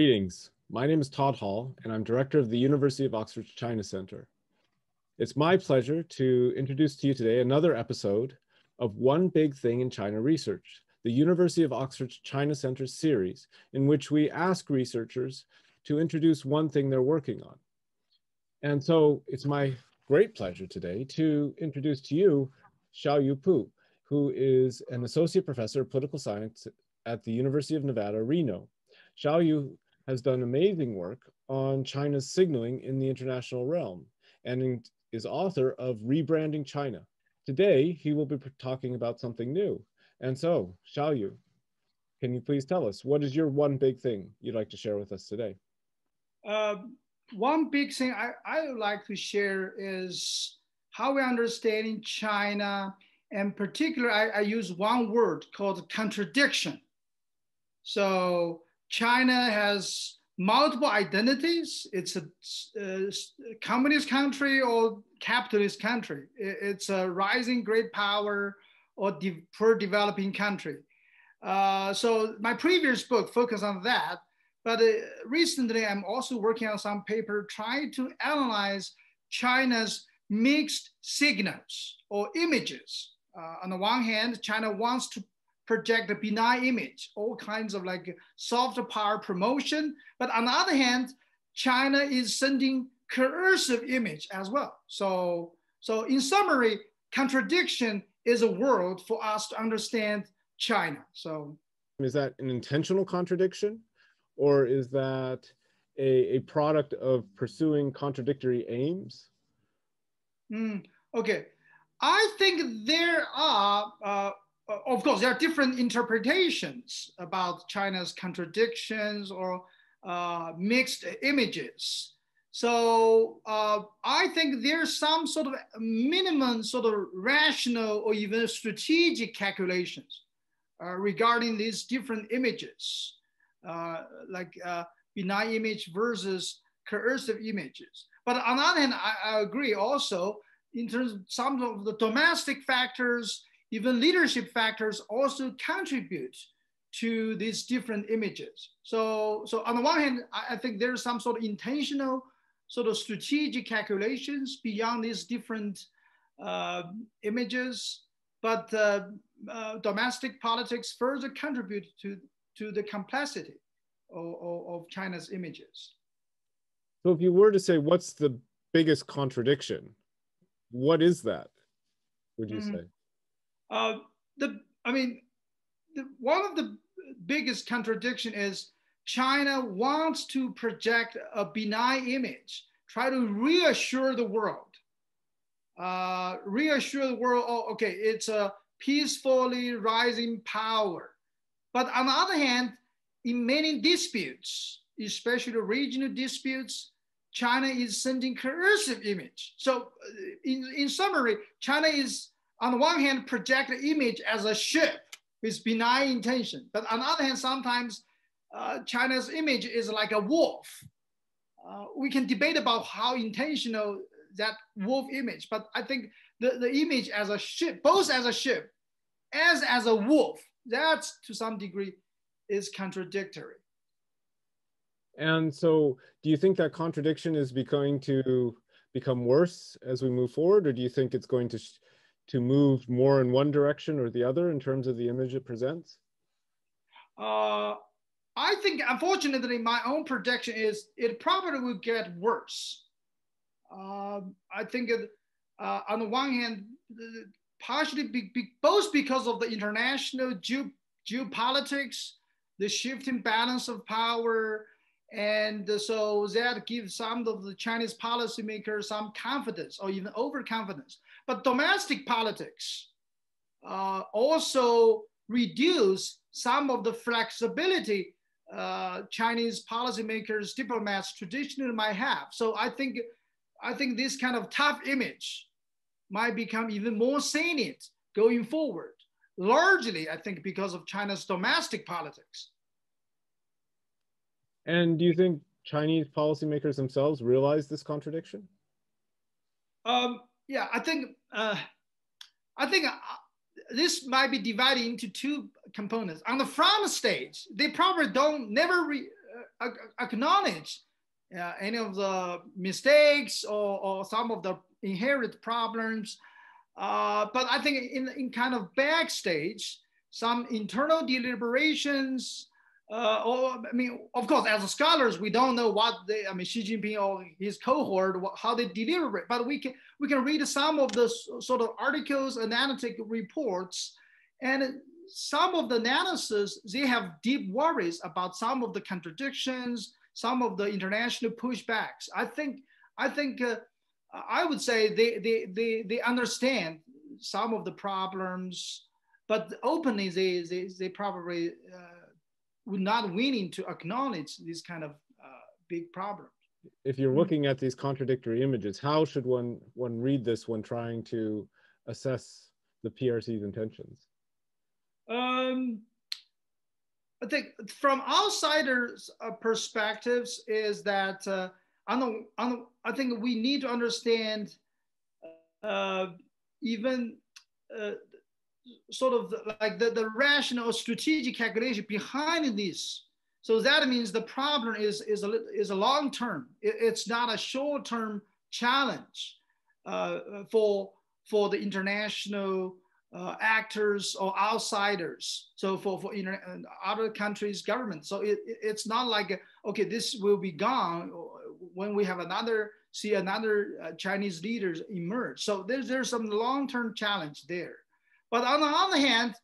Greetings. My name is Todd Hall, and I'm director of the University of Oxford's China Center. It's my pleasure to introduce to you today another episode of One Big Thing in China Research, the University of Oxford's China Center series, in which we ask researchers to introduce one thing they're working on. And so it's my great pleasure today to introduce to you Xiaoyu Pu, who is an associate professor of political science at the University of Nevada, Reno. Xiaoyu has done amazing work on China's signaling in the international realm and is author of Rebranding China. Today, he will be talking about something new. And so, Xiaoyu, can you please tell us, what is your one big thing you'd like to share with us today? One big thing I would like to share is how we understand China. In particular, I use one word called contradiction. So China has multiple identities. It's a communist country or capitalist country. It's a rising great power or poor developing country. So my previous book focused on that. But recently, I'm also working on some paper trying to analyze China's mixed signals or images. On the one hand, China wants to project a benign image, all kinds of like soft power promotion. But on the other hand, China is sending coercive image as well. So in summary, contradiction is a word for us to understand China. So is that an intentional contradiction, or is that a product of pursuing contradictory aims? Okay, I think there are, of course, there are different interpretations about China's contradictions or mixed images. So I think there's some sort of minimum sort of rational or even strategic calculations regarding these different images, like benign image versus coercive images. But on the other hand, I agree also in terms of some of the domestic factors, even leadership factors also contribute to these different images. So on the one hand, I think there's some sort of intentional sort of strategic calculations beyond these different images, but domestic politics further contribute to the complexity of China's images. So if you were to say, what's the biggest contradiction, what is that, would you say? One of the biggest contradiction is China wants to project a benign image, try to reassure the world. Oh, okay, it's a peacefully rising power. But on the other hand, in many disputes, especially regional disputes, China is sending coercive image. So in summary, China is on the one hand project the image as a ship with benign intention. But on the other hand, sometimes China's image is like a wolf. We can debate about how intentional that wolf image, but I think the image as a ship, both as a ship, as a wolf, that's to some degree is contradictory. And so do you think that contradiction is going to become worse as we move forward, or do you think it's going to move more in one direction or the other in terms of the image it presents? I think, unfortunately, my own prediction is it probably will get worse. I think on the one hand, partially both because of the international geopolitics, the shifting balance of power, and so that gives some of the Chinese policymakers some confidence or even overconfidence. But domestic politics also reduce some of the flexibility Chinese policymakers, diplomats traditionally might have. So I think this kind of tough image might become even more salient going forward, largely, I think, because of China's domestic politics. And do you think Chinese policymakers themselves realize this contradiction? Yeah, I think this might be divided into two components. On the front stage, they probably don't never acknowledge any of the mistakes or some of the inherent problems. But I think in kind of backstage, some internal deliberations, or I mean, of course, as scholars, we don't know what Xi Jinping or his cohort, how they deliberate, but we can read some of the sort of articles, analytic reports, and some of the analysis, they have deep worries about some of the contradictions, some of the international pushbacks. I think I would say they understand some of the problems, but openly they probably would not willing to acknowledge these kind of big problems. If you're looking at these contradictory images, how should one read this when trying to assess the PRC's intentions? I think from outsiders' perspectives is that I think we need to understand even sort of like the rational strategic calculation behind this. So that means the problem is a long term. It's not a short term challenge for the international actors or outsiders. So for other countries' government. So it's not like okay, this will be gone when we have another Chinese leaders emerge. So there's some long term challenge there. But on the other hand,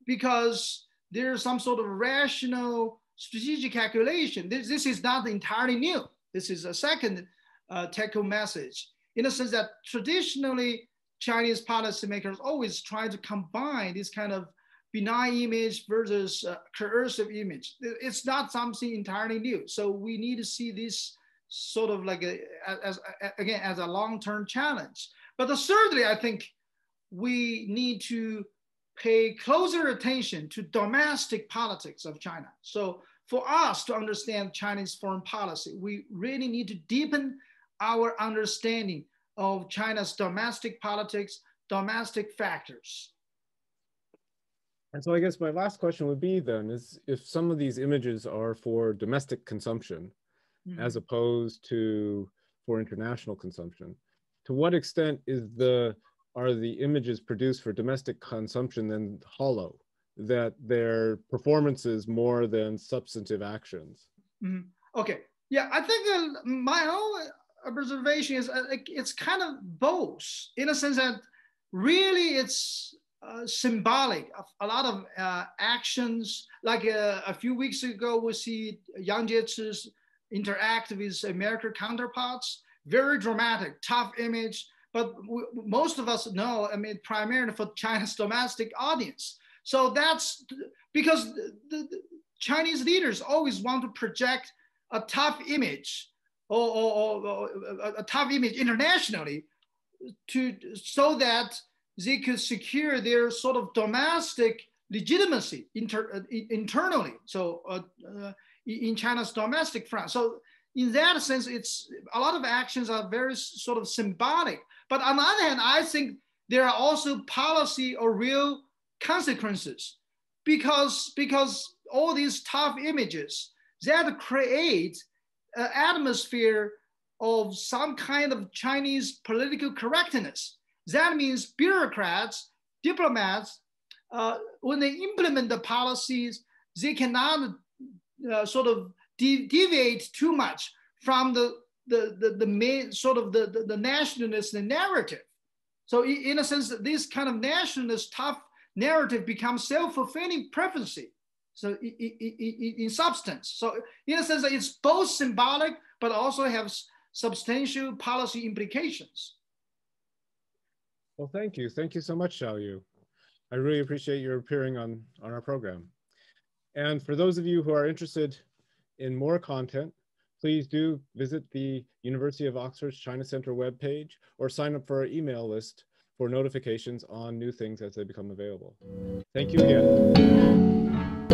because there's some sort of rational strategic calculation, this is not entirely new. This is a second take-home message in the sense that traditionally Chinese policymakers always try to combine this kind of benign image versus coercive image. It's not something entirely new. So we need to see this sort of like as a long-term challenge. But thirdly, I think we need to pay closer attention to domestic politics of China. So for us to understand Chinese foreign policy, we really need to deepen our understanding of China's domestic politics, domestic factors. And so I guess my last question would be then is if some of these images are for domestic consumption as opposed to for international consumption, to what extent are the images produced for domestic consumption then hollow, that they're performances more than substantive actions? Okay, yeah, I think my own observation is it's kind of both, in a sense that really it's symbolic of a lot of actions. Like a few weeks ago, we see Yang Jiechi's interact with his American counterparts, very dramatic, tough image. But most of us know, I mean, primarily for China's domestic audience. So that's because the Chinese leaders always want to project a tough image or a tough image internationally so that they could secure their sort of domestic legitimacy internally. So in China's domestic front. So in that sense, it's a lot of actions are very sort of symbolic. But on the other hand, I think there are also policy or real consequences because all these tough images that create an atmosphere of some kind of Chinese political correctness. That means bureaucrats, diplomats, when they implement the policies, they cannot sort of deviate too much from the main sort of the nationalist narrative. So in a sense, this kind of nationalist tough narrative becomes self-fulfilling prophecy. So in substance, so in a sense, it's both symbolic, but also has substantial policy implications. Well, thank you. Thank you so much, Xiaoyu. I really appreciate your appearing on our program. And for those of you who are interested in more content, please do visit the University of Oxford's China Center webpage or sign up for our email list for notifications on new things as they become available. Thank you again.